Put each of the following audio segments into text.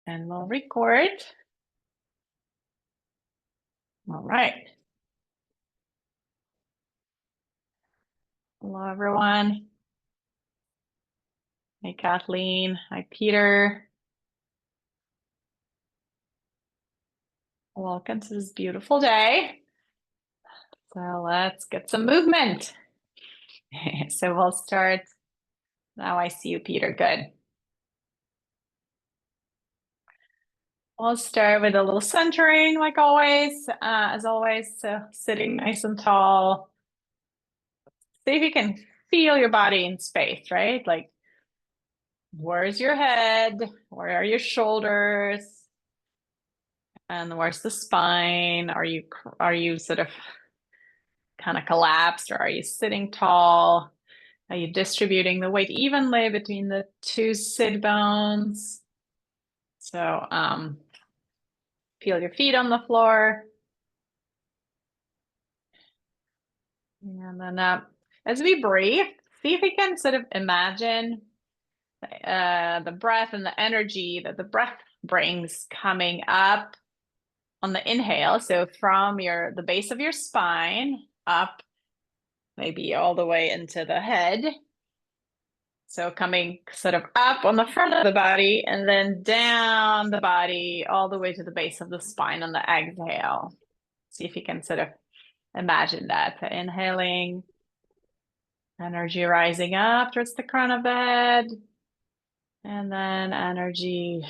And we'll record. All right. Hello, everyone. Hi, Kathleen. Hi, Peter. Welcome to this beautiful day. So let's get some movement. So we'll start. Now I see you, Peter. Good. We'll start with a little centering, like always. As always, so sitting nice and tall. See if you can feel your body in space, right? Like, where's your head? Where are your shoulders? And where's the spine? Are you sort of kind of collapsed, or are you sitting tall? Are you distributing the weight evenly between the two sit bones? So feel your feet on the floor. And then as we breathe, see if we can sort of imagine the breath and the energy that the breath brings coming up on the inhale. So from the base of your spine up, maybe all the way into the head. So coming sort of up on the front of the body and then down the body all the way to the base of the spine on the exhale. See if you can sort of imagine that. So inhaling, energy rising up towards the crown of the head, and then energy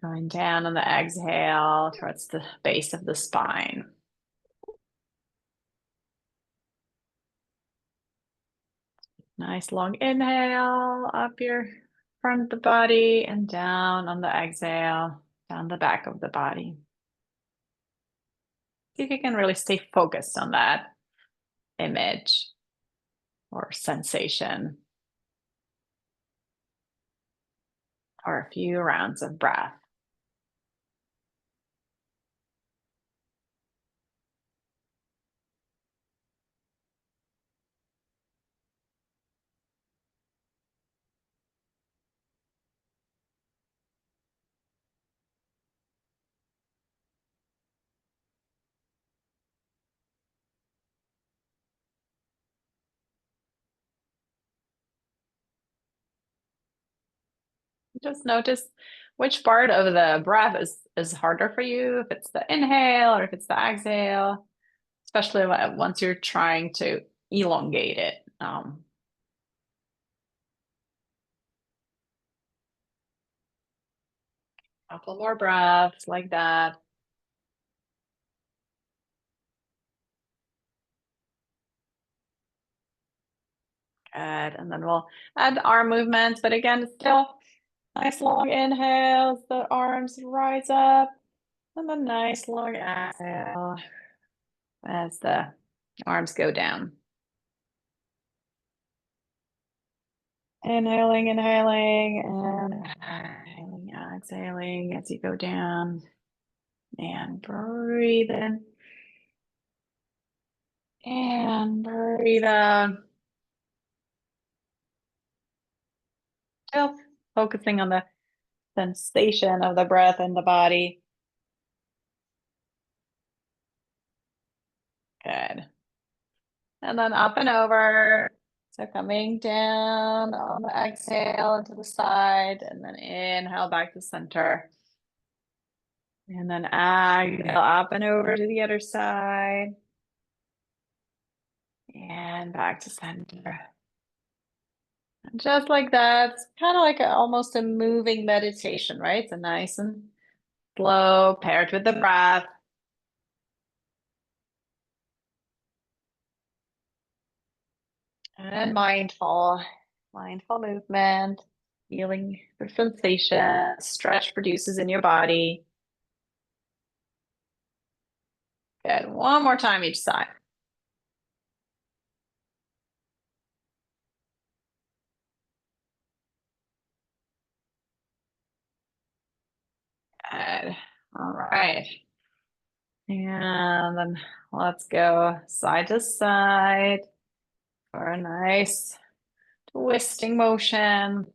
going down on the exhale towards the base of the spine. Nice long inhale up your front of the body and down on the exhale, down the back of the body. See if you can really stay focused on that image or sensation or a few rounds of breath. Just notice which part of the breath is harder for you, if it's the inhale or if it's the exhale, especially once you're trying to elongate it. A couple more breaths like that. Good. And then we'll add arm movements, but again, still nice long inhales, the arms rise up, and then nice long exhale as the arms go down. Inhaling, inhaling, and exhaling as you go down. And breathe in. And breathe out. Still focusing on the sensation of the breath in the body. Good. And then up and over. So coming down on the exhale to the side, and then inhale back to center. And then exhale up and over to the other side. And back to center. And just like that, it's kind of like almost a moving meditation, right? So nice and slow, paired with the breath. And mindful movement, feeling the sensation stretch produces in your body. Good. One more time each side. Good. All right. And then let's go side to side for a nice twisting motion.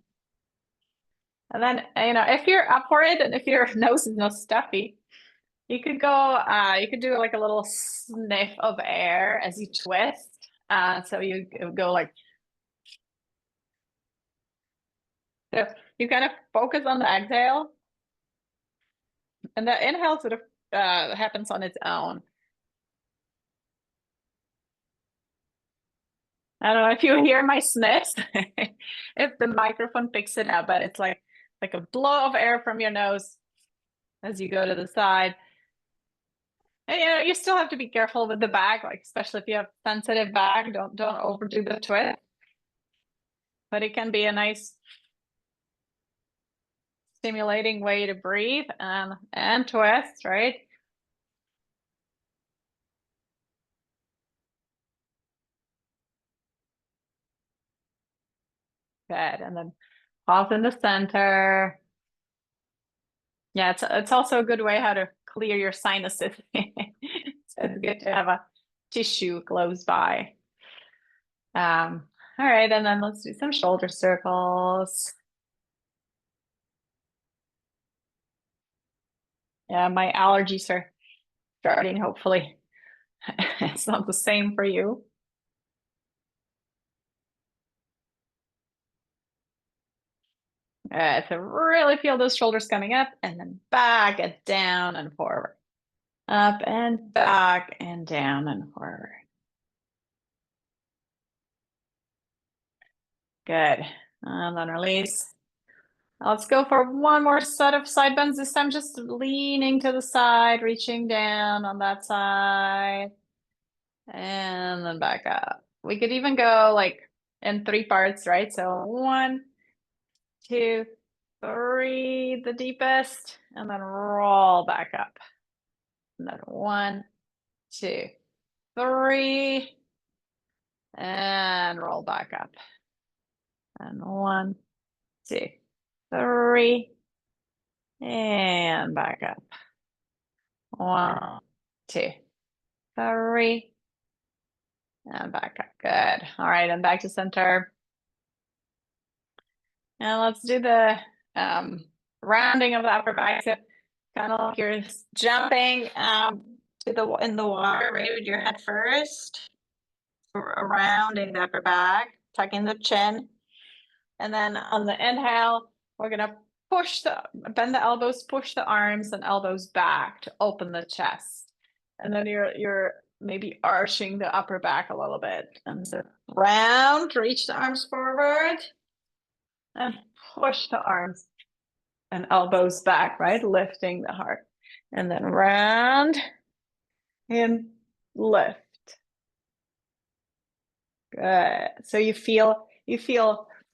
And then, if you're up for it and if your nose is not stuffy, you could do like a little sniff of air as you twist. So you go like, so you kind of focus on the exhale, and the inhale sort of happens on its own. I don't know if you hear my sniffs, if the microphone picks it up, but it's like a blow of air from your nose as you go to the side. And you still have to be careful with the back, like especially if you have sensitive back, don't overdo the twist. But it can be a nice stimulating way to breathe and twist, right? Good. And then pause in the center. Yeah, it's also a good way how to clear your sinuses. So it's good to have a tissue close by. All right, and then let's do some shoulder circles. Yeah, my allergies are starting, hopefully. It's not the same for you. So really feel those shoulders coming up and then back and down and forward. Up and back and down and forward. Good. And then release. Let's go for one more set of side bends. This time just leaning to the side, reaching down on that side. And then back up. We could even go like in 3 parts, right? So 1, 2, 3, the deepest, and then roll back up. And then 1, 2, 3, and roll back up. And 1, 2, 3, and back up. 1, 2, 3, and back up. Good. All right, and back to center. And let's do the rounding of the upper back. So kind of like you're jumping in the water, right, with your head first, rounding the upper back, tucking the chin. And then on the inhale, we're gonna bend the elbows, push the arms and elbows back to open the chest. And then you're maybe arching the upper back a little bit. And so round, reach the arms forward and push the arms and elbows back, right? Lifting the heart. And then round and lift. Good. So you feel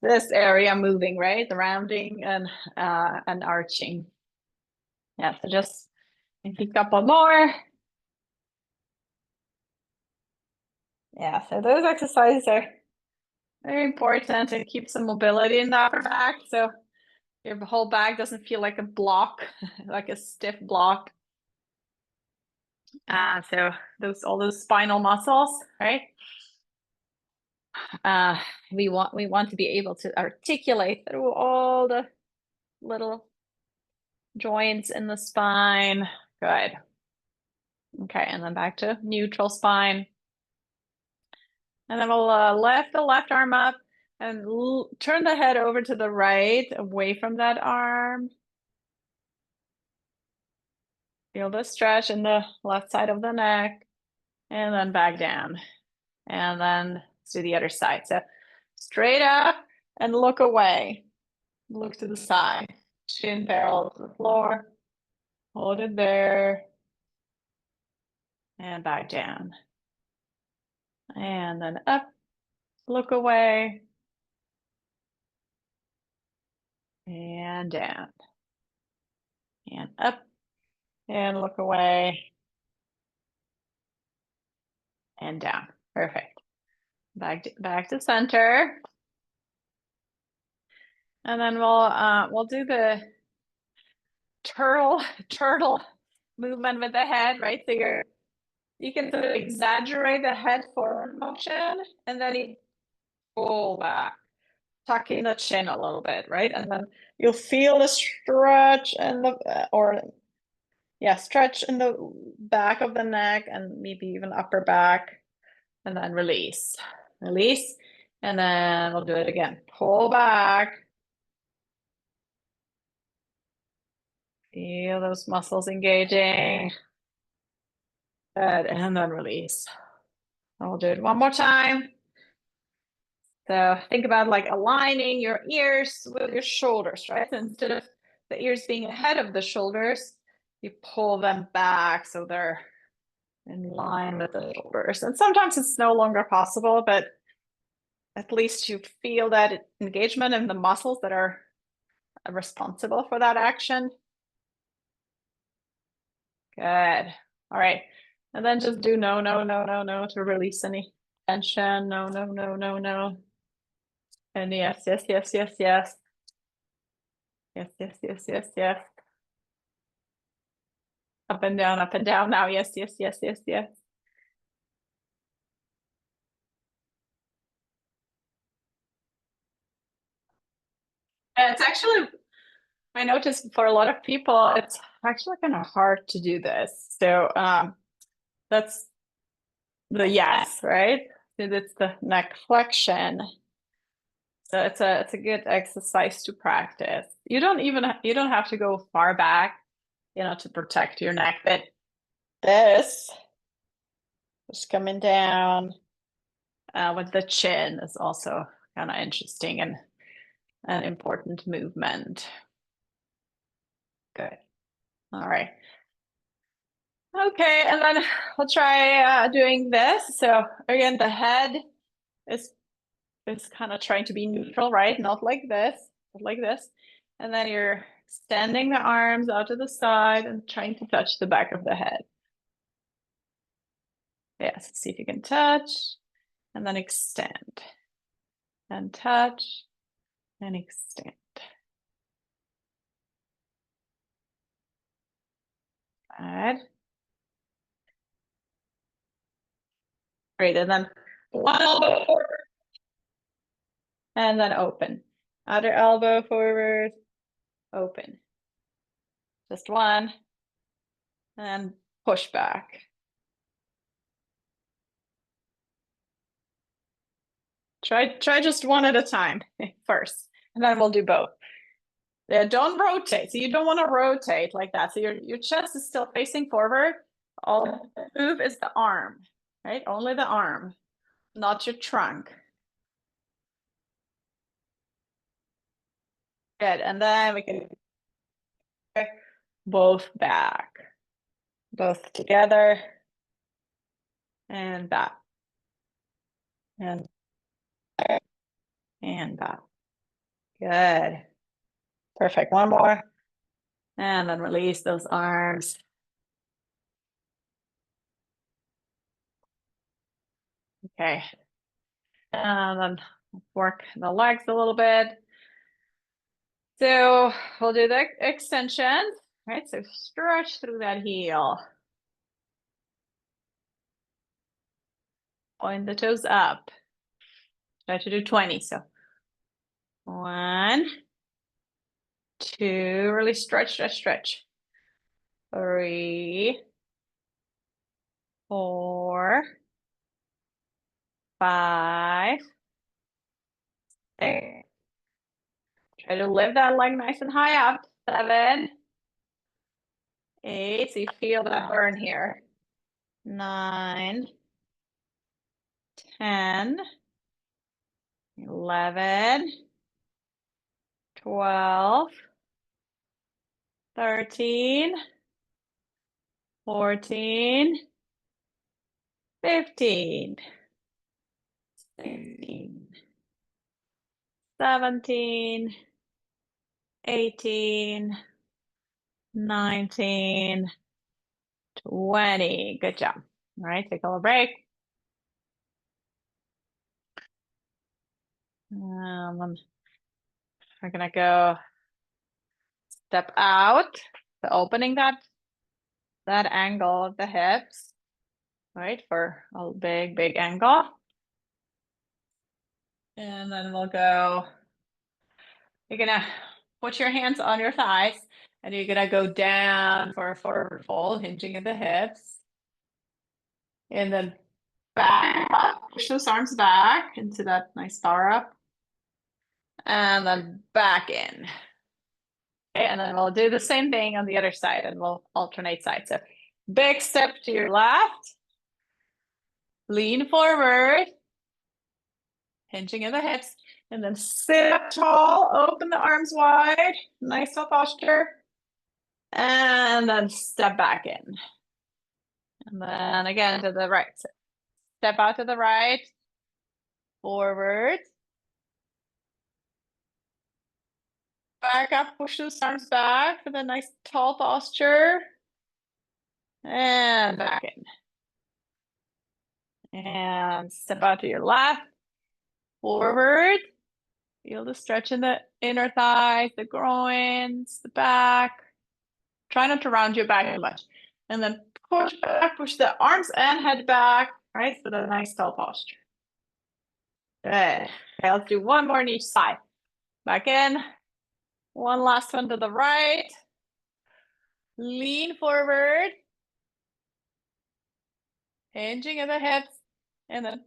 this area moving, right? The rounding and arching. Yeah, so just a couple more. Yeah, so those exercises are very important to keep some mobility in the upper back. So your whole back doesn't feel like a block, like a stiff block. So all those spinal muscles, right? We want to be able to articulate through all the little joints in the spine. Good. Okay, and then back to neutral spine. And then we'll lift the left arm up and turn the head over to the right, away from that arm. Feel the stretch in the left side of the neck, and then back down. And then let's do the other side. So straight up and look away. Look to the side. Chin parallel to the floor. Hold it there. And back down. And then up, look away. And down. And up, and look away. And down. Perfect. Back to center. And then we'll do the turtle movement with the head, right? So you can sort of exaggerate the head forward motion, and then you pull back, tucking the chin a little bit, right? And then you'll feel the stretch in the, stretch in the back of the neck and maybe even upper back. And then release, release. And then we'll do it again. Pull back. Feel those muscles engaging. Good, and then release. I'll do it one more time. So think about like aligning your ears with your shoulders, right? Instead of the ears being ahead of the shoulders, you pull them back so they're in line with the shoulders. And sometimes it's no longer possible, but at least you feel that engagement in the muscles that are responsible for that action. Good. All right. And then just do no, no, no, no, no to release any tension. No, no, no, no, no. And yes, yes, yes, yes, yes. Yes, yes, yes, yes, yes. Up and down now. Yes, yes, yes, yes, yes. And it's actually, I noticed for a lot of people, it's actually kind of hard to do this. So that's the yes, right? So that's the neck flexion. So it's a good exercise to practice. You don't have to go far back, to protect your neck, but this just coming down with the chin is also kind of interesting and an important movement. Good. All right. Okay, and then we'll try doing this. So again, the head is kind of trying to be neutral, right? Not like this, but like this. And then you're extending the arms out to the side and trying to touch the back of the head. Yes, see if you can touch and then extend and touch and extend. Good. Great, and then one elbow forward and then open. Other elbow forward, open. Just one and push back. Try just one at a time first, and then we'll do both. Yeah, don't rotate. So you don't want to rotate like that. So your chest is still facing forward. All move is the arm, right? Only the arm, not your trunk. Good. And then we can both back, both together and back and back. Good. Perfect. One more. And then release those arms. Okay. And then work the legs a little bit. So we'll do the extension, right? So stretch through that heel. Point the toes up. Try to do 20. So 1, 2, really stretch, stretch, stretch. 3, 4, 5, 6. Try to lift that leg nice and high up. 7, 8. So you feel that burn here. 9, 10, 11, 12, 13, 14, 15, 16, 17, 18, 19, 20. Good job. All right, take a little break. We're gonna go step out, so opening that angle of the hips, right, for a big, big angle. And then we'll go You're gonna put your hands on your thighs and you're gonna go down for a forward fold, hinging at the hips. And then back up, push those arms back into that nice bar up. And then back in. And then we'll do the same thing on the other side and we'll alternate sides. So big step to your left, lean forward, hinging in the hips, and then sit up tall, open the arms wide, nice tall posture. And then step back in. And then again to the right. Step out to the right, forward. Back up, push those arms back for the nice tall posture. And back in. And step out to your left, forward. Feel the stretch in the inner thighs, the groins, the back. Try not to round your back too much. And then push back, push the arms and head back, right? For the nice tall posture. Good. Okay, let's do one more on each side. Back in. One last one to the right. Lean forward. Hinging at the hips. And then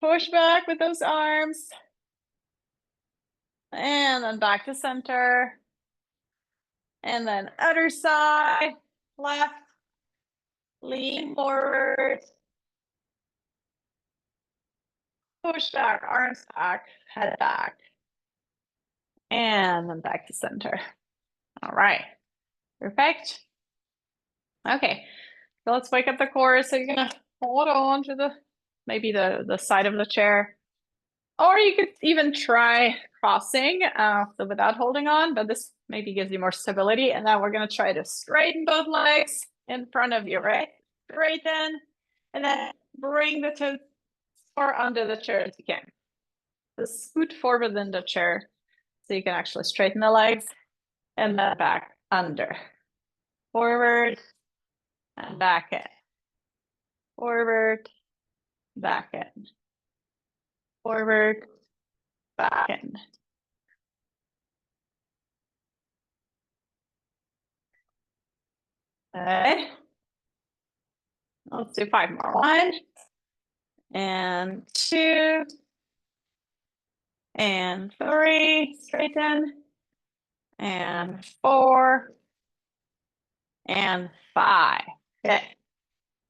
push back with those arms. And then back to center. And then other side. Left. Lean forward. Push back, arms back, head back. And then back to center. All right. Perfect. Okay. So let's wake up the core. So you're gonna hold on to the maybe the side of the chair. Or you could even try crossing so without holding on, but this maybe gives you more stability. And then we're gonna try to straighten both legs in front of you, right? Straighten, and then bring the toes far under the chair as you can. So scoot forward in the chair so you can actually straighten the legs and then back under. Forward and back in. Forward, back in. Forward, back in. Good. Let's do 5 more. 1 and 2 and 3, straighten, and 4 and 5. Okay.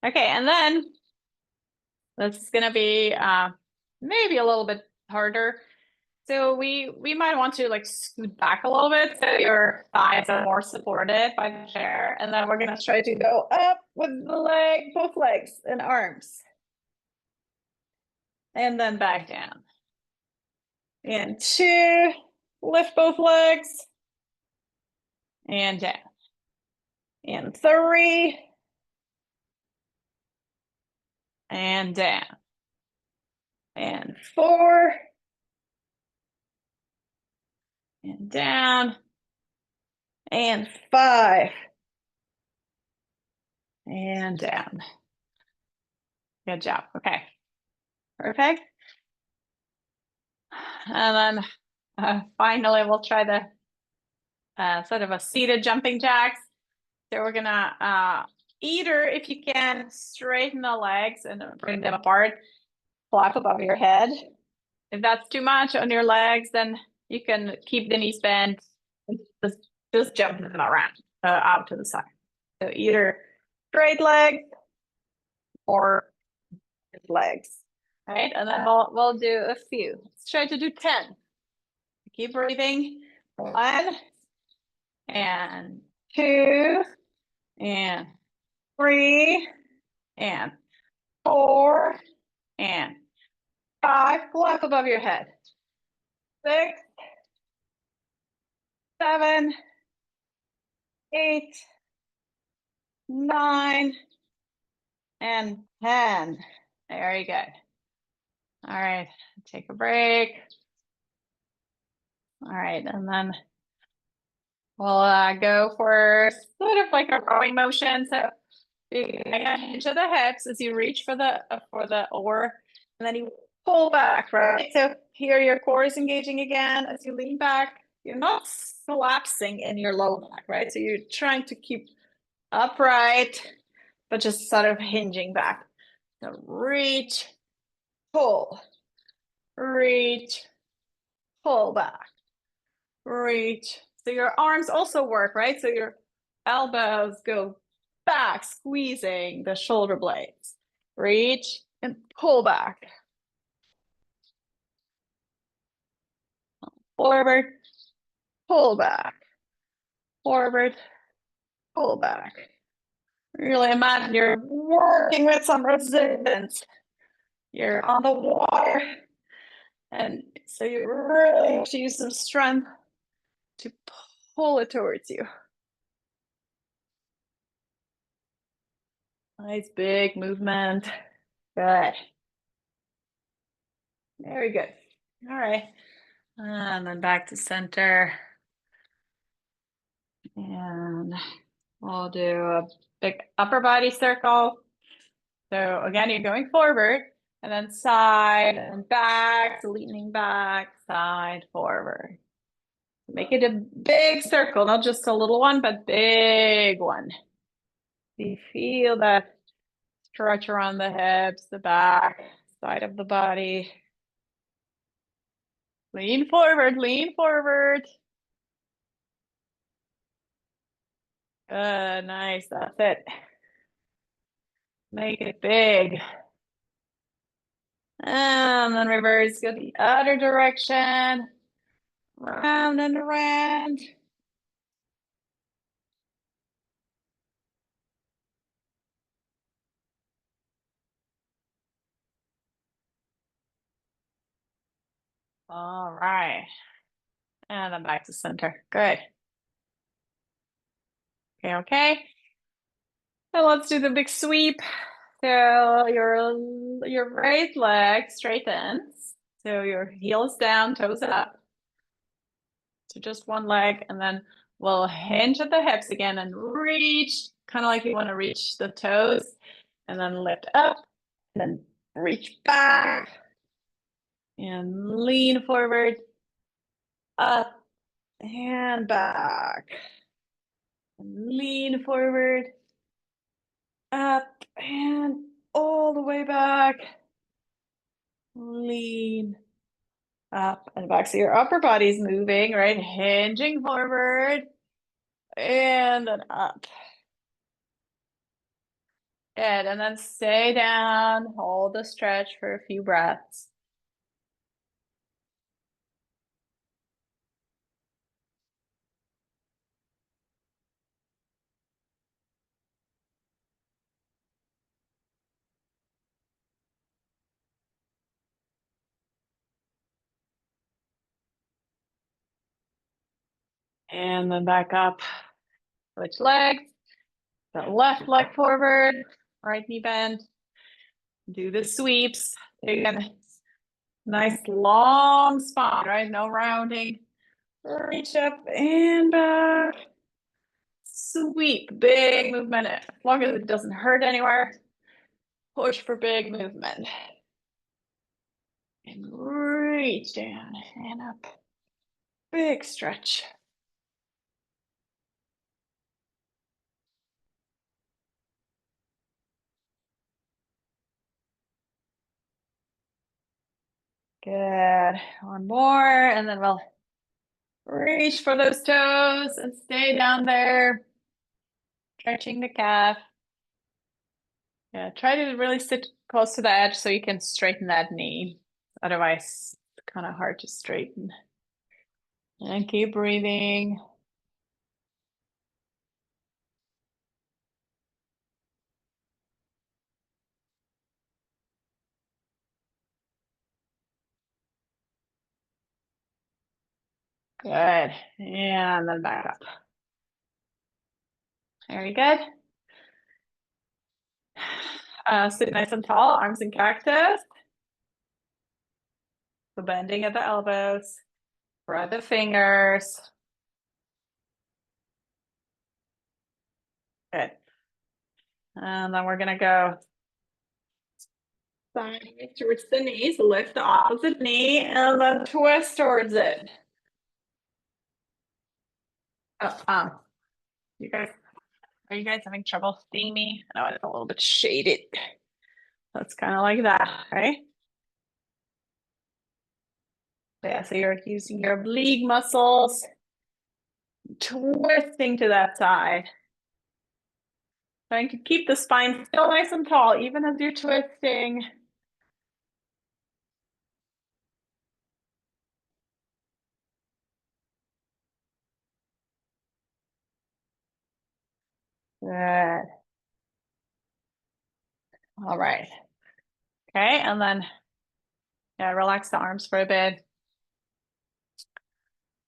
Okay, and then this is gonna be maybe a little bit harder. So we might want to like scoot back a little bit so your thighs are more supported by the chair. And then we're gonna try to go up with the leg, both legs and arms. And then back down. And 2, lift both legs. And down. And 3. And down. And 4. And down. And 5. And down. Good job. Okay. Perfect. And then finally, we'll try the sort of a seated jumping jacks. So we're gonna either, if you can, straighten the legs and bring them apart, flap above your head. If that's too much on your legs, then you can keep the knees bent and just jump them around out to the side. So either straight legs or legs, right? And then we'll do a few. Let's try to do 10. Keep breathing. 1 and 2 and 3 and 4 and 5. Flap above your head. 6, 7, 8, 9, and 10. Very good. All right, take a break. All right, and then we'll go for sort of like a rowing motion. So you hinge of the hips as you reach for the oar, and then you pull back, right? So here your core is engaging again. As you lean back, you're not collapsing in your low back, right? So you're trying to keep upright, but just sort of hinging back. So reach, pull, reach, pull back, reach. So your arms also work, right? So your elbows go back, squeezing the shoulder blades. Reach and pull back. Forward, pull back. Forward, pull back. Really imagine you're working with some resistance. You're on the water. And so you really have to use some strength to pull it towards you. Nice big movement. Good. Very good. All right. And then back to center. And we'll do a big upper body circle. So again, you're going forward and then side and back, leaning back, side, forward. Make it a big circle, not just a little one, but big one. You feel that stretch around the hips, the back, side of the body. Lean forward, lean forward. Good, nice, that's it. Make it big. And then reverse, go the other direction. Round and around. All right. And then back to center. Good. Okay, okay. So let's do the big sweep. So your right leg straightens. So your heels down, toes up. So just one leg, and then we'll hinge at the hips again and reach, kind of like you want to reach the toes, and then lift up, and then reach back, and lean forward, up, and back. And lean forward, up, and all the way back. Lean up and back. So your upper body's moving, right? Hinging forward and then up. Good. And then stay down, hold the stretch for a few breaths. And then back up. Switch legs. The left leg forward, right knee bend. Do the sweeps. Again, nice long spine, right? No rounding. Reach up and back. Sweep, big movement. As long as it doesn't hurt anywhere, push for big movement. And reach down and up. Big stretch. Good. One more, and then we'll reach for those toes and stay down there, stretching the calf. Yeah, try to really sit close to the edge so you can straighten that knee. Otherwise, it's kind of hard to straighten. And keep breathing. Good. And then back up. Very good. Sit nice and tall, arms in cactus. So bending at the elbows. Spread the fingers. Good. And then we're gonna go side towards the knees, lift the opposite knee, and then twist towards it. Oh, you guys, are you guys having trouble seeing me? I know it's a little bit shaded. That's kind of like that, right? Yeah, so you're using your oblique muscles, twisting to that side. Trying to keep the spine still nice and tall, even as you're twisting. Good. All right. Okay, and then yeah, relax the arms for a bit.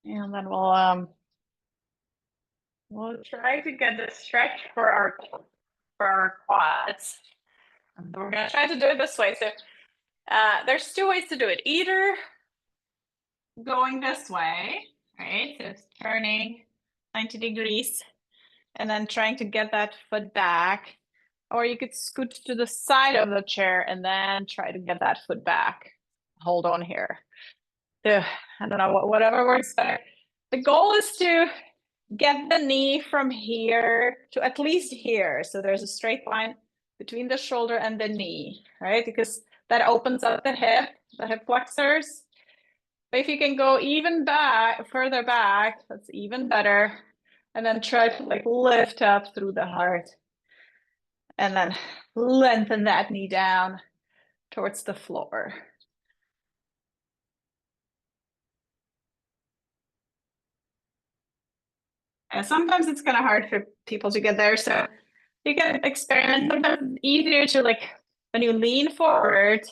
And then we'll try to get the stretch for our quads. And we're gonna try to do it this way. So there's two ways to do it. Either going this way, right? So it's turning 90 degrees and then trying to get that foot back. Or you could scoot to the side of the chair and then try to get that foot back. Hold on here. So I don't know, whatever works better. The goal is to get the knee from here to at least here. So there's a straight line between the shoulder and the knee, right? Because that opens up the hip flexors. But if you can go even further back, that's even better. And then try to like lift up through the heart. And then lengthen that knee down towards the floor. And sometimes it's kind of hard for people to get there. So you can experiment. Sometimes it's easier to like, when you lean forward,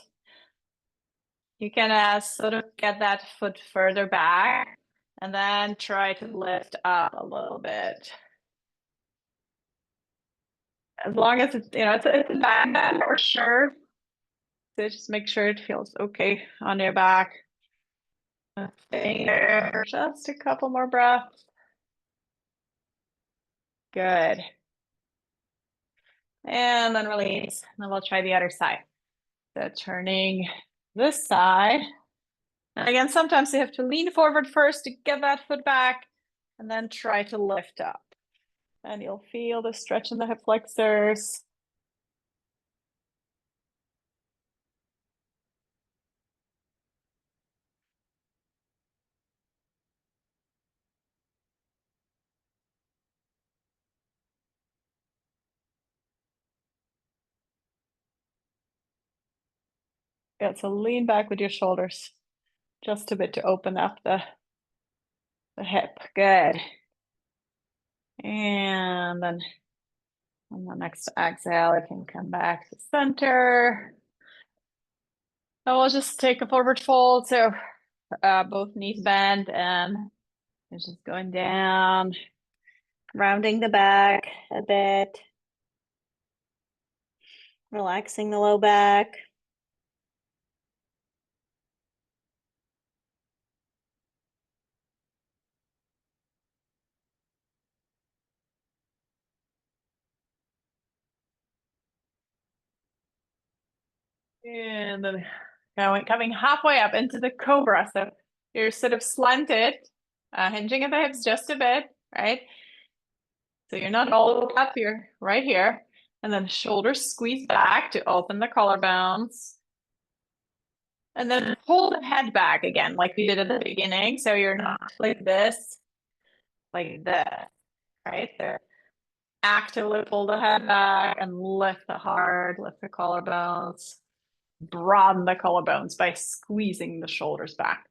you can sort of get that foot further back and then try to lift up a little bit. As long as it's, it's a back bend for sure. So just make sure it feels okay on your back. Stay there for just a couple more breaths. Good. And then release. And then we'll try the other side. So turning this side. And again, sometimes you have to lean forward first to get that foot back and then try to lift up. And you'll feel the stretch in the hip flexors. Good, so lean back with your shoulders just a bit to open up the hip. Good. And then on the next exhale, I can come back to center. And we'll just take a forward fold. So both knees bend and it's just going down, rounding the back a bit, relaxing the low back. And then coming halfway up into the cobra. So you're sort of slanted, hinging at the hips just a bit, right? So you're not all the way up, you're right here. And then shoulders squeeze back to open the collarbones. And then pull the head back again, like we did at the beginning. So you're not like this, right? So actively pull the head back and lift the heart, lift the collarbones. Broaden the collarbones by squeezing the shoulders back.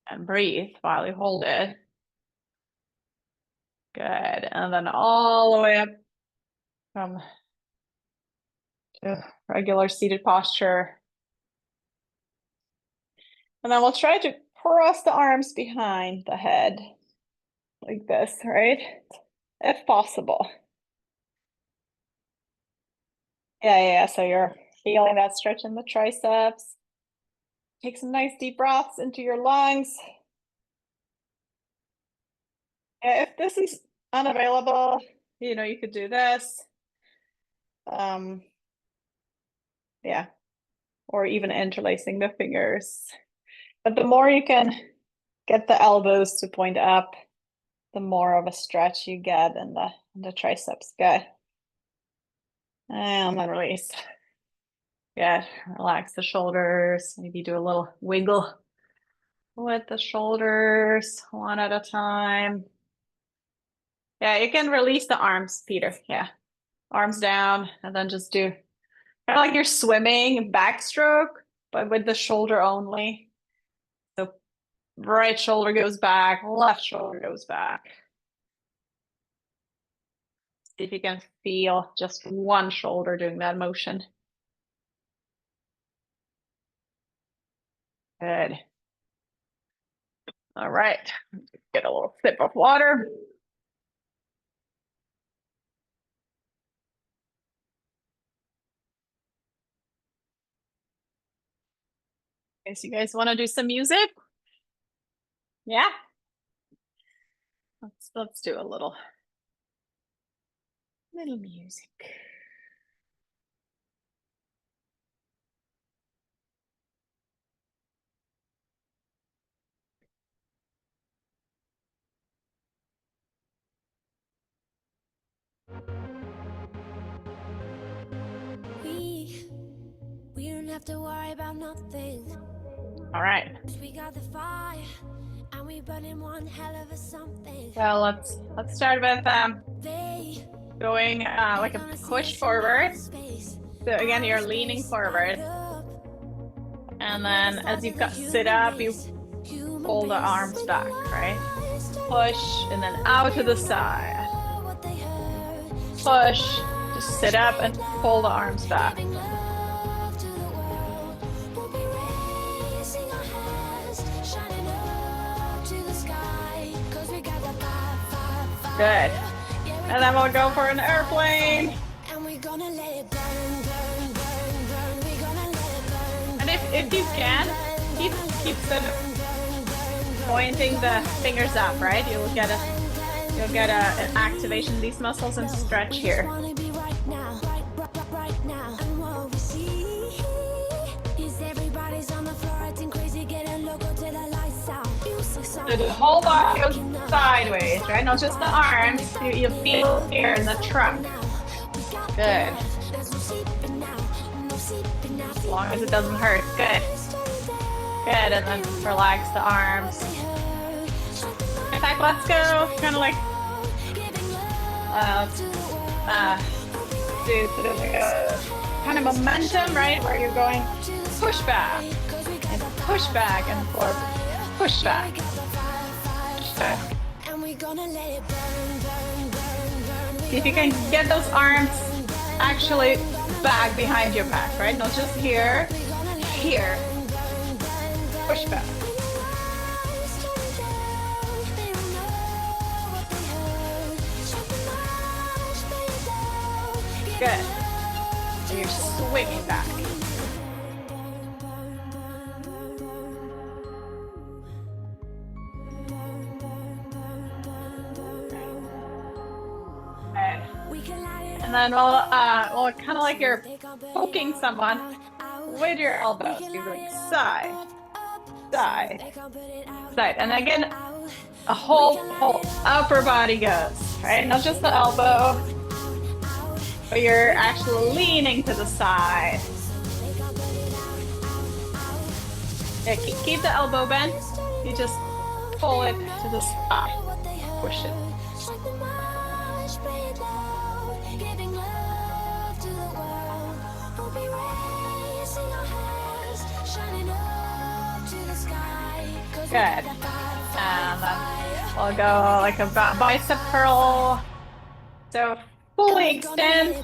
And breathe while you hold it. Good. And then all the way up from to regular seated posture. And then we'll try to cross the arms behind the head like this, right? If possible. Yeah. So you're feeling that stretch in the triceps. Take some nice deep breaths into your lungs. If this is unavailable, you could do this. Yeah. Or even interlacing the fingers. But the more you can get the elbows to point up, the more of a stretch you get in the triceps. Good. And then release. Good. Relax the shoulders. Maybe do a little wiggle with the shoulders one at a time. Yeah, you can release the arms, Peter. Yeah. Arms down and then just do kind of like you're swimming backstroke, but with the shoulder only. So right shoulder goes back, left shoulder goes back. See if you can feel just one shoulder doing that motion. Good. All right. Get a little sip of water. Okay, so you guys want to do some music? Yeah. Let's do a little music. We don't have to worry about nothing. All right. We got the fire and we burning one hell of a something. Well, let's start with going like a push forward. So again, you're leaning forward. And then as you sit up, you pull the arms back, right? Push and then out to the side. Push, just sit up and pull the arms back. Good. And then we'll go for an airplane. And if you can, keep pointing the fingers up, right? You'll get an activation of these muscles and stretch here. So the whole body goes sideways, right? Not just the arms. You feel here in the trunk. Good. As long as it doesn't hurt. Good. Good. And then relax the arms. In fact, let's go kind of like do sort of like a kind of momentum, right? Where you're going push back and push back and forth. Push back. Okay. See if you can get those arms actually back behind your back, right? Not just here, here. Push back. Good. So you're swinging back. And then well, kind of like you're poking someone with your elbows. You're going side, side, side. And again, a whole upper body goes, right? Not just the elbow, but you're actually leaning to the side. Yeah, keep the elbow bent. You just pull it to the side. Push it. Good. And then we'll go like a bicep curl. So fully extend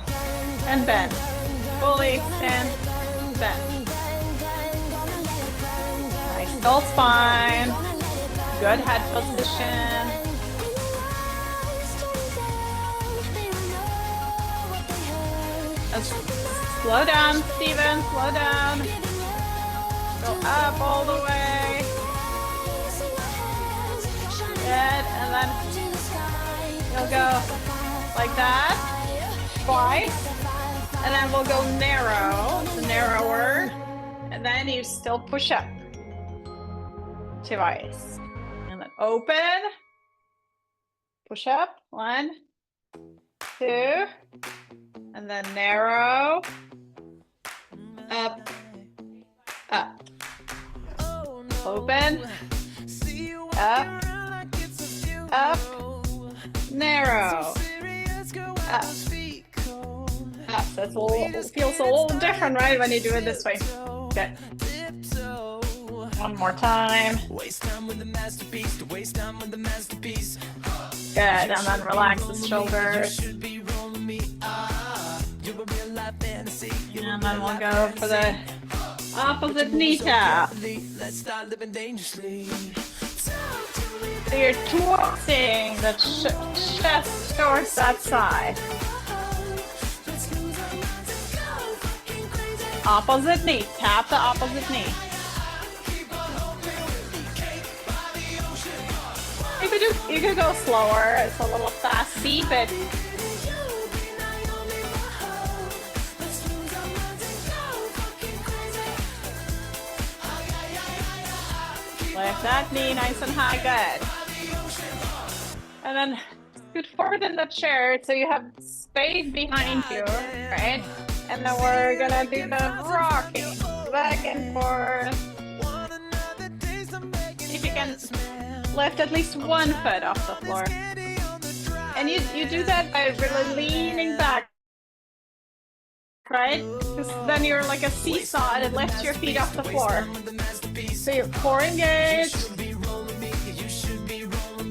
and bend. Fully extend, bend. Nice skull spine. Good head position. Slow down, Steven. Slow down. Go up all the way. Good. And then you'll go like that twice. And then we'll go narrow, narrower. And then you still push up. twice. And then open. Push up. 1, 2. And then narrow. Up. Up. Open. Up. Up. Narrow. Up. Up. So it feels a little different, right, when you do it this way. Okay. One more time. Good. And then relax the shoulders. And then we'll go for the opposite knee tap. So you're twisting the chest towards that side. Opposite knee. Tap the opposite knee. You could go slower. It's a little fast beat, but lift that knee nice and high. Good. And then scoot forward in the chair so you have space behind you, right? And then we're gonna do the rocking back and forth. See if you can lift at least one foot off the floor. And you do that by really leaning back, right? Because then you're like a seesaw and it lifts your feet off the floor. So you're core engaged.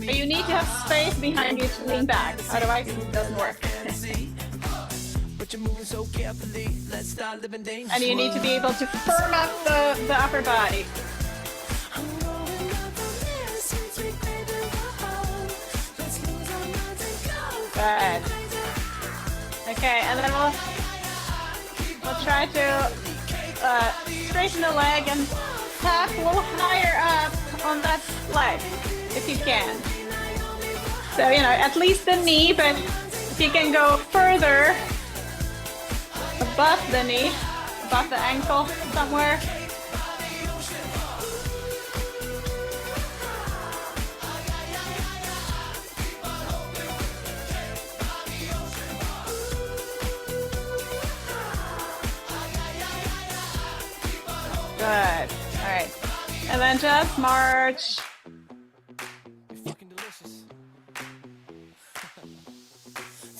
But you need to have space behind you to lean back, otherwise it doesn't work. And you need to be able to firm up the upper body. Good. Okay, and then we'll try to straighten the leg and tap a little higher up on that leg if you can. So, you know, at least the knee, but if you can go further above the knee, above the ankle somewhere. Good. All right. And then just march.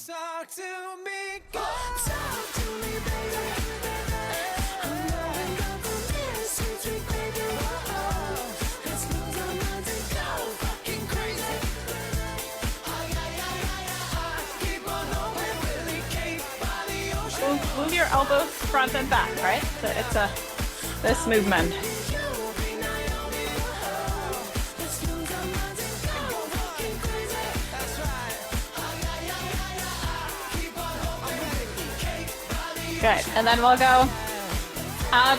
Talk to me, go. Talk to me, baby. I'm going up on this street, baby. Let's lose our minds and go fucking crazy. Keep on going, really keep by the ocean. Move your elbows front and back, right? So it's this movement. Good, and then we'll go out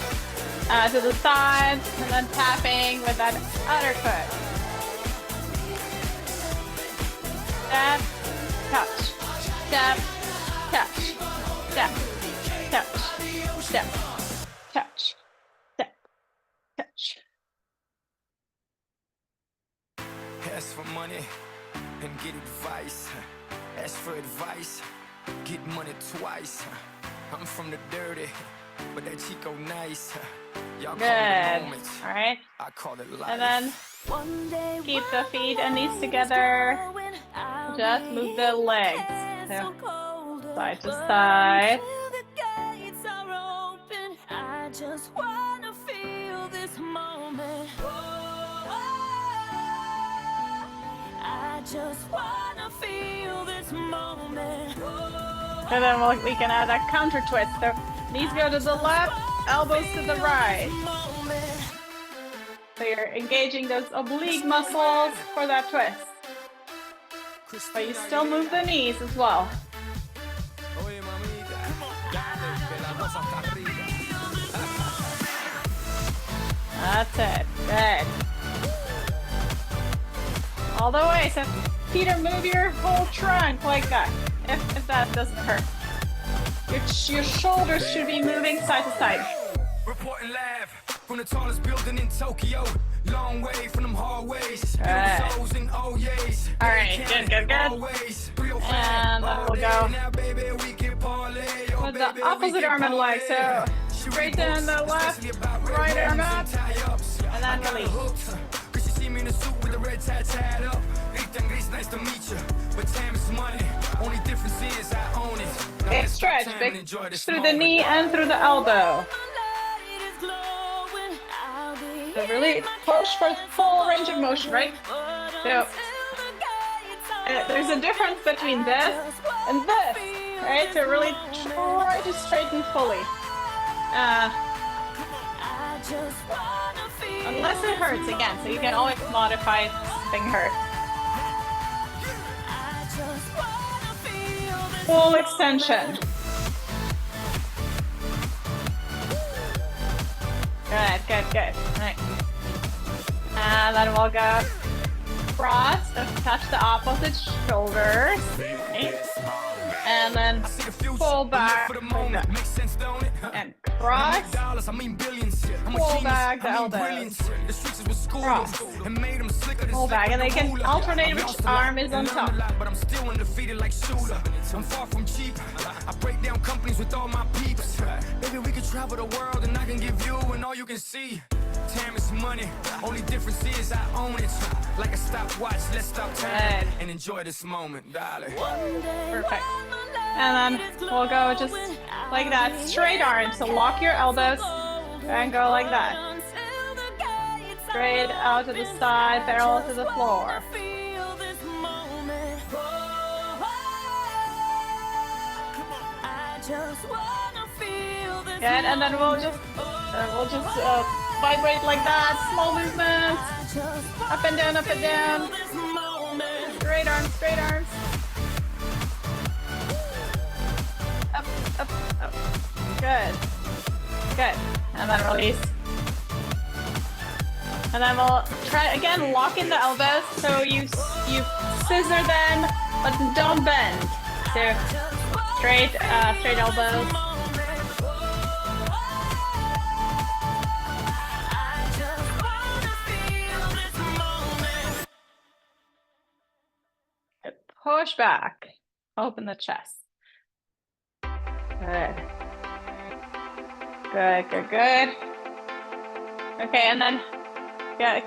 to the sides, and then tapping with that other foot. Step, touch, step, touch, step, touch, step, touch, step, touch. Ask for money and get advice. Ask for advice, get money twice. I'm from the dirty, but that Chico nice. Y'all call it moments. All right. I call it life. And then keep the feet and knees together. Just move the legs. So, side to side. I just wanna feel this moment. I just wanna feel this moment. And then we can add a counter twist. So knees go to the left, elbows to the right. So you're engaging those oblique muscles for that twist. But you still move the knees as well. That's it. Good. All the way. So Peter, move your whole trunk like that. If that doesn't hurt. Your shoulders should be moving side to side. Reporting live from the tallest building in Tokyo. Long way from them hallways. Alright. Souls and O's. Alright, good. And then we'll go with the opposite arm and leg. So straighten the left, right arm up, and then release. Cause you see me in a suit with the red tie tied up. Nice to meet you, but time is money. Only difference is I own it. Now Big let's stop stretch, time big and enjoy this through the moment. knee and through the elbow. So really push for full range of motion, right? So there's a difference between this and this, right? So really try to straighten fully. Unless it hurts again, so you can always modify if something hurts. Full extension. Good. Right. And then we'll go cross, so touch the opposite shoulders. Right? And then pull back like that. And cross. Pull back the elbows. Cross. Pull back, and they can alternate which arm is on top. But I'm still undefeated like Shooter. I'm far from cheap. I break down companies with all my peeps. Maybe we could travel the world and I can give you and all you can see. Time is money. Only difference is I own it. Like a stopwatch, let's stop time and enjoy this moment, darling. Perfect. And then we'll go just like that, straight arms. So lock your elbows and go like that. Straight out to the side, parallel to the floor. Good, and then we'll just vibrate like that. Small movements. Up and down, up and down. Straight arms, straight arms. Up, up, up. Good. And then release. And then we'll try again, lock in the elbows. So you scissor them, but don't bend. So straight elbows. Push back. Open the chest. Good. Okay, and then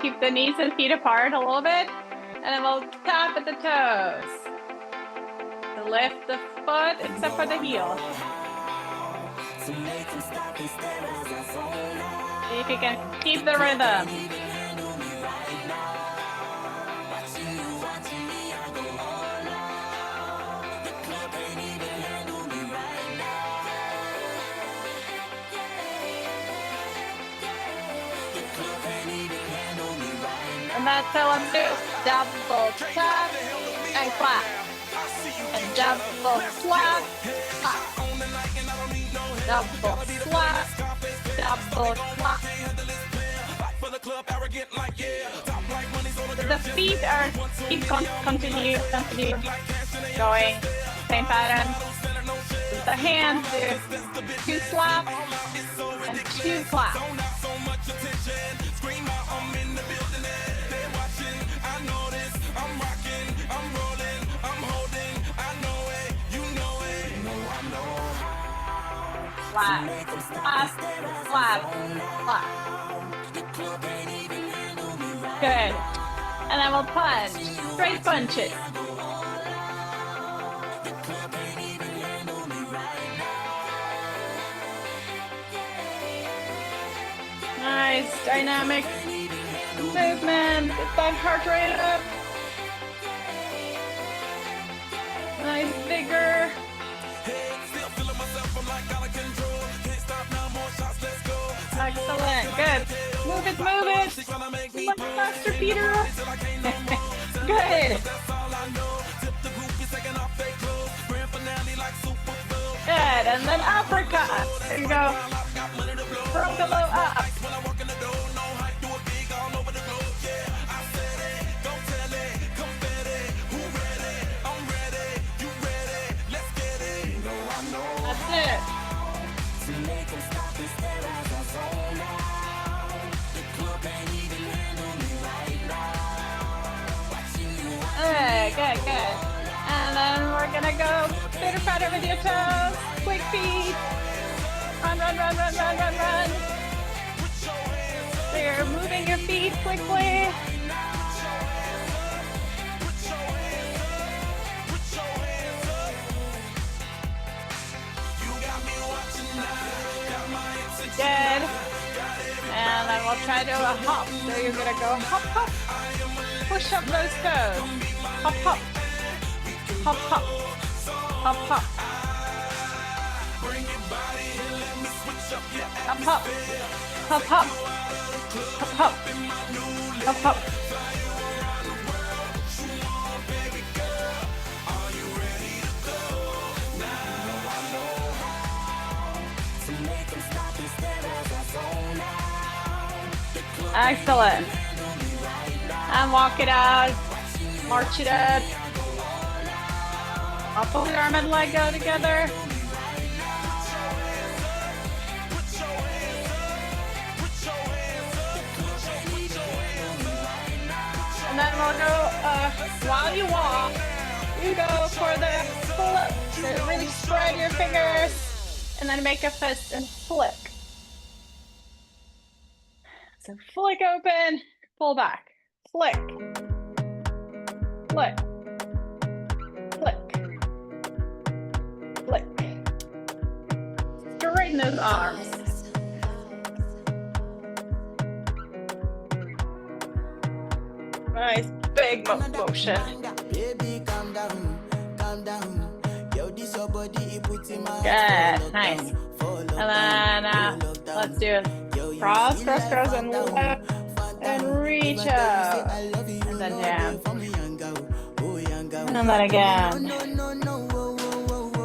keep the knees and feet apart a little bit. And then we'll tap at the toes. So lift the foot except for the heel. See if you can keep the rhythm. And that's how I'm doing. Double tap and clap. And double slap, clap. Double slap, double clap. The feet are continue going. Same pattern. The hands do 2 slap and 2 clap. Slap, slap, slap, slap. Good. And then we'll punch. Straight punches. Nice, dynamic movement. Get that heart rate up. Nice vigor. Excellent. Good. Move it. Much faster, Peter. Good. Good. And then uppercut. There you go. From below up. That's it. good. And then we're gonna go pitter patter with your toes. Quick feet. Run, run, run, run, run, run, run. So you're moving your feet quickly. Good. And then we'll try to do a hop. So you're gonna go hop, hop. Push up those toes. Hop, hop. Hop, hop. Hop, hop. Hop, hop. Hop, hop. Hop, hop. Hop, hop. Excellent. And walk it out. March it up. Opposite arm and leg go together. And then we'll go, while you walk, you go for the flip. So really spread your fingers and then make a fist and flick. So flick open, pull back, flick, flick, flick, flick. Straighten those arms. Nice big motion. Baby, calm down, calm down. Yo, this your body, it puts in my Good, nice. And then let's do it. Cross, cross, cross, and left, and reach up, and then down, and then again.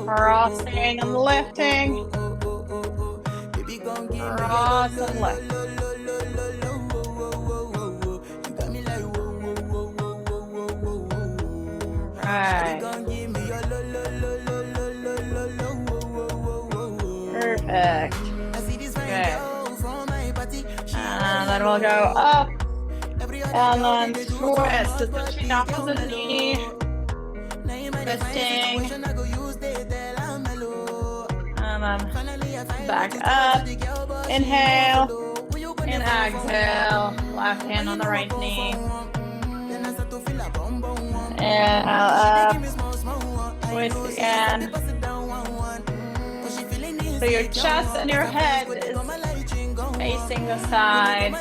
Crossing and lifting. Cross and lift. Right. Perfect. Good. And then we'll go up. And then twist. Switching opposite knee. Twisting. And then back up. Inhale. And exhale. Left hand on the right knee. And up. Twist again. So your chest and your head is facing the side.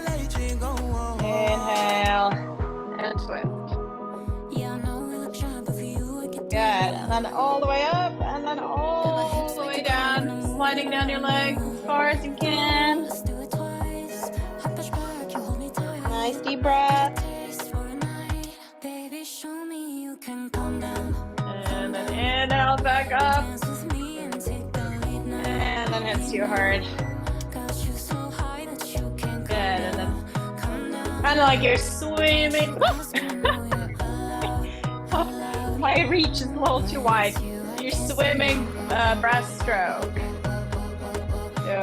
Inhale and twist. Good. And then all the way up and then all the way down. Sliding down your legs as far as you can. Nice deep breath. And then inhale back up. And then hits you hard. Good. And then kind of like you're swimming. My reach is a little too wide. You're swimming breaststroke. So,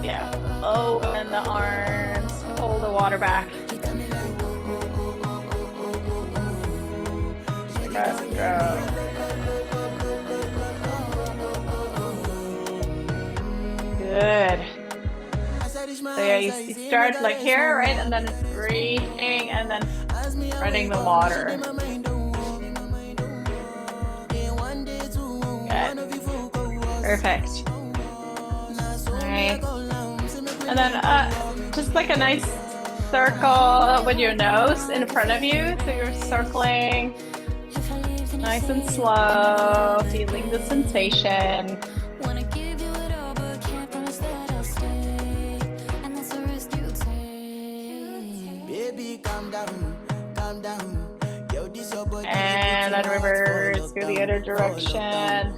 yeah. Open the arms. Pull the water back. Breaststroke. Good. So yeah, you start like here, right? And then breathing and then spreading the water. Good. Perfect. Alright. And then just like a nice circle with your nose in front of you. So you're circling nice and slow, feeling the sensation. And then reverse through the other direction.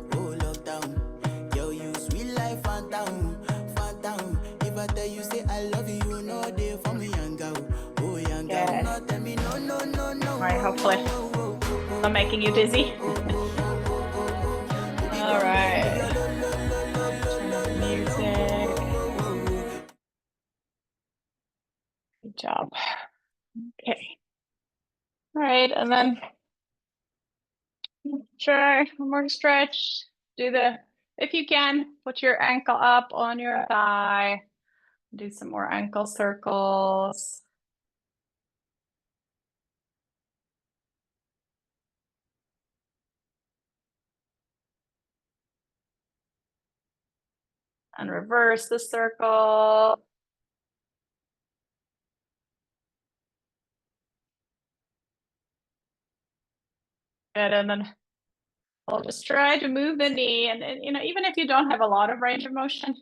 Alright, hopefully I'm making you dizzy. Alright. Turn up the music. Good job. Okay. All right, and then try one more stretch. If you can, put your ankle up on your thigh. Do some more ankle circles. And reverse the circle. Good, and then we'll just try to move the knee, and even if you don't have a lot of range of motion,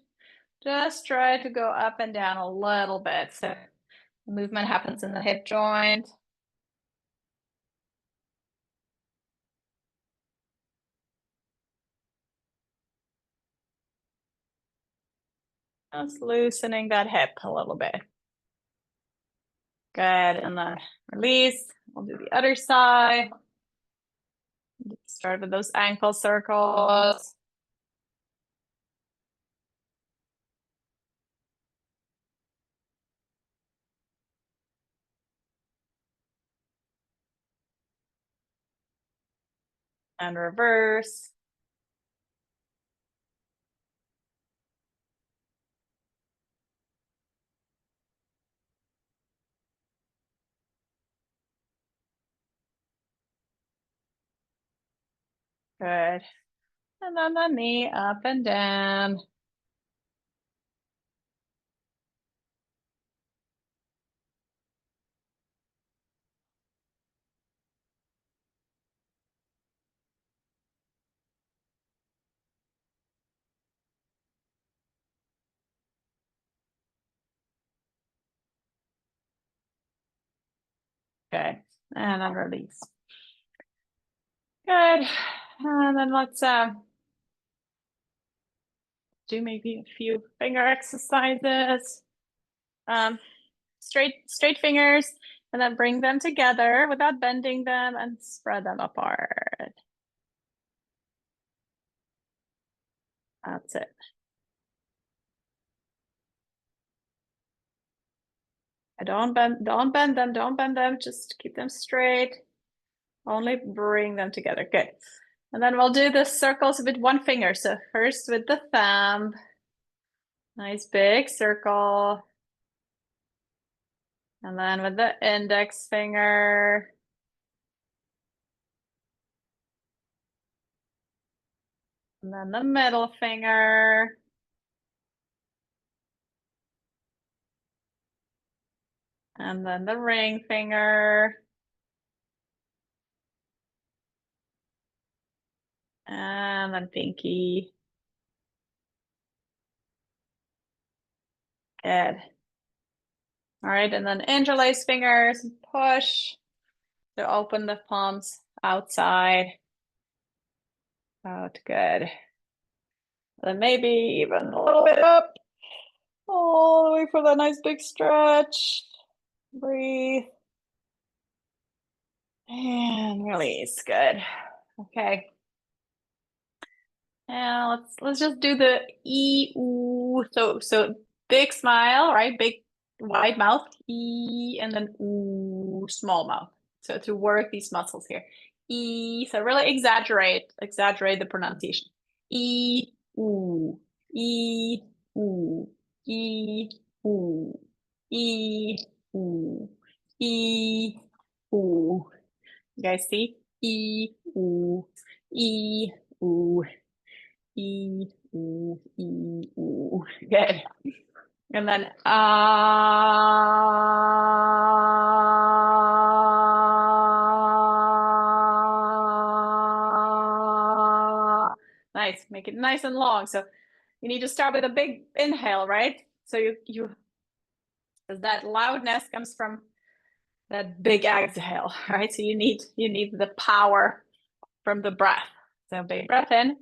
just try to go up and down a little bit so the movement happens in the hip joint. Just loosening that hip a little bit. Good, and then release. We'll do the other side. Start with those ankle circles. And reverse. Good. And then the knee up and down. Good. And then release. Good. And then let's do maybe a few finger exercises. Straight fingers, and then bring them together without bending them and spread them apart. That's it. Don't bend them, just keep them straight. Only bring them together. Good. And then we'll do the circles with one finger. So first with the thumb. Nice big circle. And then with the index finger. And then the middle finger. And then the ring finger. And then pinky. Good. All right, and then interlace fingers, push to open the palms outside. Out, good. Then maybe even a little bit up. All the way for the nice big stretch. Breathe. And release, good. Okay. Now let's just do the E, ooh. So big smile, right? Big wide mouth, E, and then ooh, small mouth. So to work these muscles here. E, so really exaggerate the pronunciation. E, ooh, E, ooh, E, ooh, E, ooh, E, ooh. You guys see? E, ooh, E, ooh, E, ooh, E, ooh. Good. And then nice. Make it nice and long. So you need to start with a big inhale, right? So you because that loudness comes from that big exhale, right? So you need the power from the breath. So big breath in.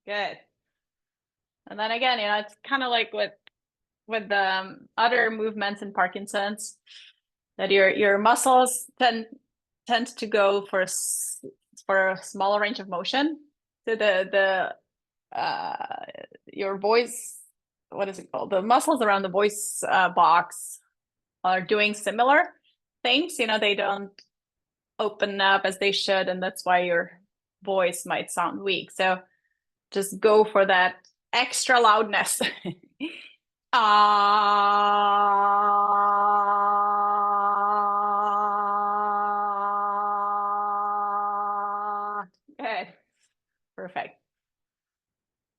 Good. And then again, it's kind of like with the other movements in Parkinson's, that your muscles tend to go for for a smaller range of motion. So your voice, what is it called? The muscles around the voice box are doing similar things. You know, they don't open up as they should, and that's why your voice might sound weak. So just go for that extra loudness. Ah, good. Perfect.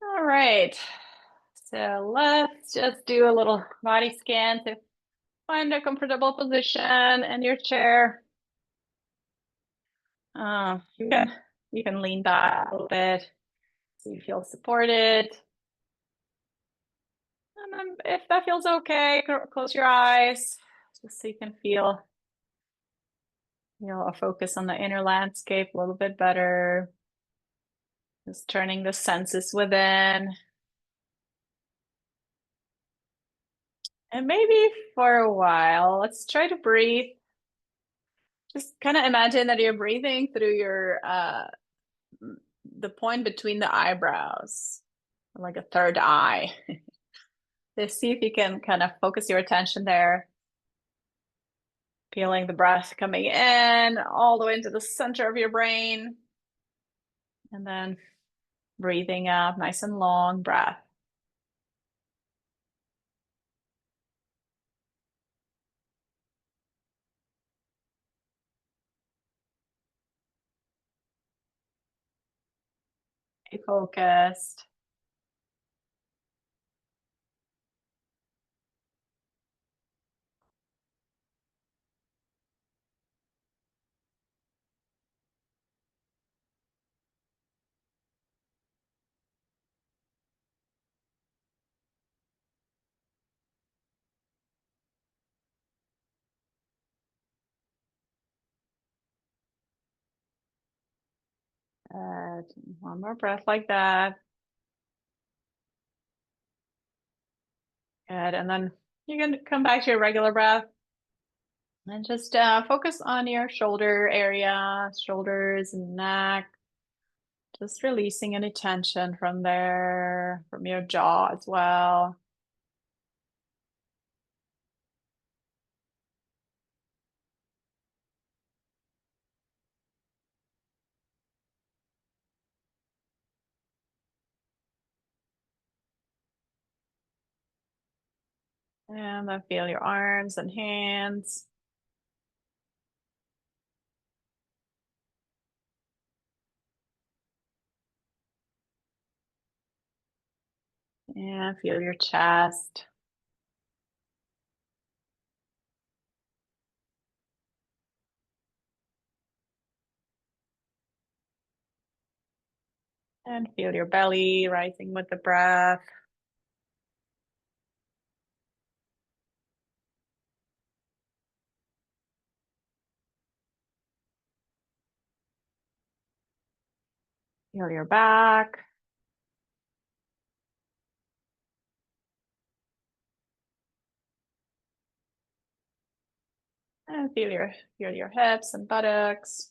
All right. So let's just do a little body scan to find a comfortable position in your chair. You can lean back a little bit so you feel supported. And then if that feels okay, close your eyes just so you can feel a focus on the inner landscape a little bit better. Just turning the senses within. And maybe for a while, let's try to breathe. Just kind of imagine that you're breathing through your the point between the eyebrows, like a third eye. Just see if you can kind of focus your attention there. Feeling the breath coming in all the way into the center of your brain. And then breathing out, nice and long breath. Stay focused. One more breath like that. Good. And then you can come back to your regular breath and just focus on your shoulder area, shoulders and neck. Just releasing any tension from there, from your jaw as well. And then feel your arms and hands. And feel your chest. And feel your belly rising with the breath. Feel your back. And feel your hips and buttocks.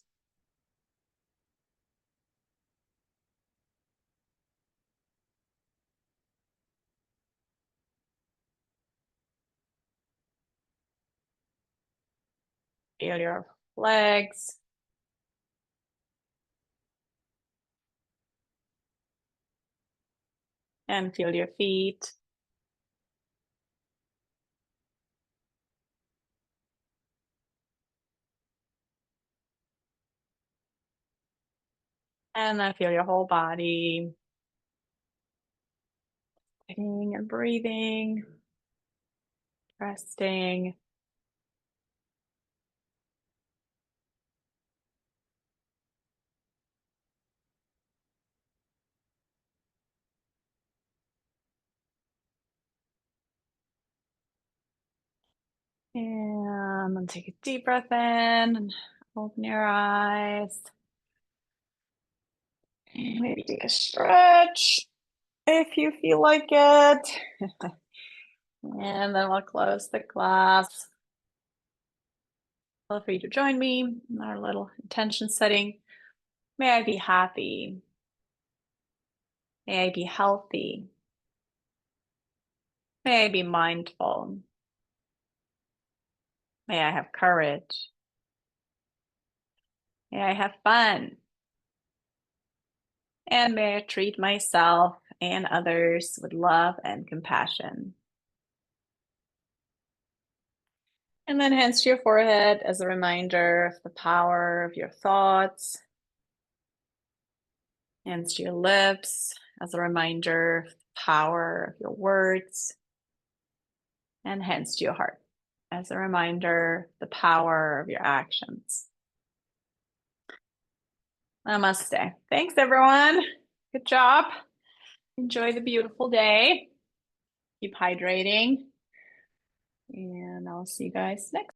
Feel your legs. And feel your feet. And then feel your whole body. Sitting and breathing. Resting. And then take a deep breath in and open your eyes. And maybe take a stretch if you feel like it. And then we'll close the class. Feel free to join me in our little intention setting May I be happy. May I be healthy. May I be mindful. May I have courage. May I have fun. And may I treat myself and others with love and compassion. And then hands to your forehead as a reminder of the power of your thoughts. Hands to your lips as a reminder of the power of your words. And hands to your heart as a reminder of the power of your actions. Namaste. Thanks, everyone. Good job. Enjoy the beautiful day. Keep hydrating. And I'll see you guys next